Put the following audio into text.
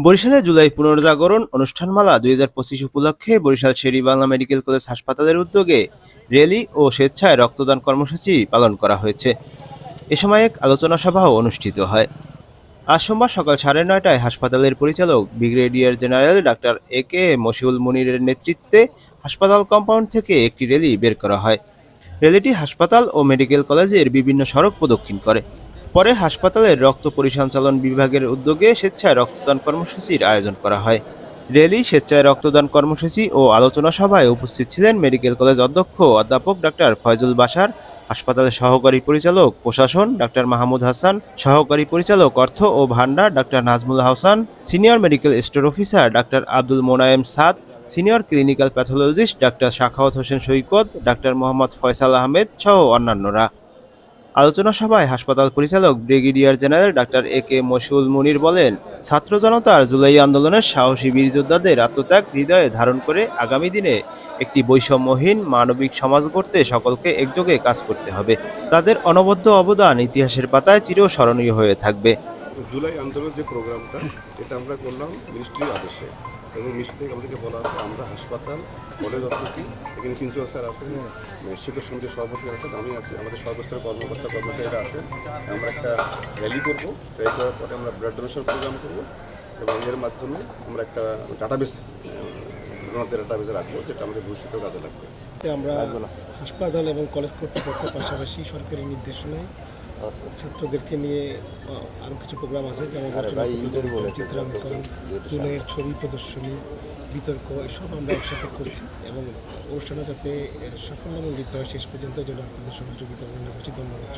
বরিশালে জুলাই পুনর্জাগরণ অনুষ্ঠানমালা 2025 উপলক্ষে Barishal Sher-e-Bangla medical college হাসপাতালের উদ্যোগে র্যালি ও স্বেচ্ছায় রক্তদান কর্মসূচি পালন করা হয়েছে। এ সময় এক আলোচনা সভাও অনুষ্ঠিত হয়। আজ সোমবার সকাল 9:30টায় হাসপাতালের পরিচালক ব্রিগেডিয়ার জেনারেল ডাক্তার এ.কে মশিউল মুনীরের নেতৃত্বে হাসপাতাল কম্পাউন্ড থেকে একটি র্যালি বের করা হয়। র্যালিটি হাসপাতাল ও মেডিকেল কলেজের বিভিন্ন সড়ক প্রদক্ষিণ করে। পরে হাসপাতালের রক্ত পরিসঞ্চালন বিভাগের উদ্যোগে স্বেচ্ছায় রক্তদান কর্মসূচির আয়োজন করা হয়। র্যালি, স্বেচ্ছায় রক্তদান কর্মসূচি ও আলোচনা সভায় উপস্থিত ছিলেন মেডিকেল কলেজ অধ্যক্ষ অধ্যাপক ডাক্তার ফয়জুল বাশার, হাসপাতালের সহকারী পরিচালক প্রশাসন ডাক্তার মাহমুদ হাসান, সহকারী পরিচালক অর্থ ও ভান্ডার doctor Nazmul Hasan, senior medical store officer doctor Abdul Monayem Saad, senior clinical pathologist doctor Sakhawat Hossain Saikat, doctor Mohammad Faisal Ahmed সহ অন্যান্যরা। আলোচনা সভায় হাসপাতাল পরিচালক brigadier general doctor A K Mashiul Munir বলেন, ছাত্র জনতার জুলাই আন্দোলনের সাহসী বীর যোদ্ধাদের আত্মত্যাগ হৃদয়ে ধারণ করে আগামী দিনে একটি বৈষম্যহীন মানবিক সমাজ গড়তে সকলকে একযোগে কাজ করতে হবে। তাদের অনবদ্য অবদান ইতিহাসের পাতায় চিরস্মরণীয় হয়ে থাকবে। জুলাই আন্দোলনের যে প্রোগ্রামটা, এটা আমরা করলাম মিনিস্ট্রির আদেশে, এবং মিনিস্ট্রি থেকে আমাদেরকে বলা আছে আমরা হাসপাতাল, কলেজ অথরিটি, এখানে প্রিন্সিপাল স্যার আছেন, শিক্ষক সমিতির সভাপতি আছেন, আমি আছি, আমাদের সর্বস্তরের কর্মকর্তা কর্মচারীরা আছেন। আমরা একটা র্যালি করব, র্যালি করার পরে আমরা ব্লাড ডোনেশন প্রোগ্রাম করব, এবং এর মাধ্যমে আমরা একটা ডাটাবেস রাখবো, যেটা আমাদের ভবিষ্যতেও কাজে লাগবে। আমরা হাসপাতাল এবং কলেজ কর্তৃপক্ষের পাশাপাশি সরকারি নির্দেশনায় ছাত্রদেরকে নিয়ে আরও কিছু প্রোগ্রাম আছে, যেমন চিত্রাঙ্কন, জুলাইয়ের ছবি প্রদর্শনী, বিতর্ক, এসব আমরা একসাথে করছি এবং অনুষ্ঠানে যাতে সাফল্যমণ্ডিত হয় শেষ পর্যন্ত যেন আপনাদের সহযোগিতা মনে করছি। ধন্যবাদ।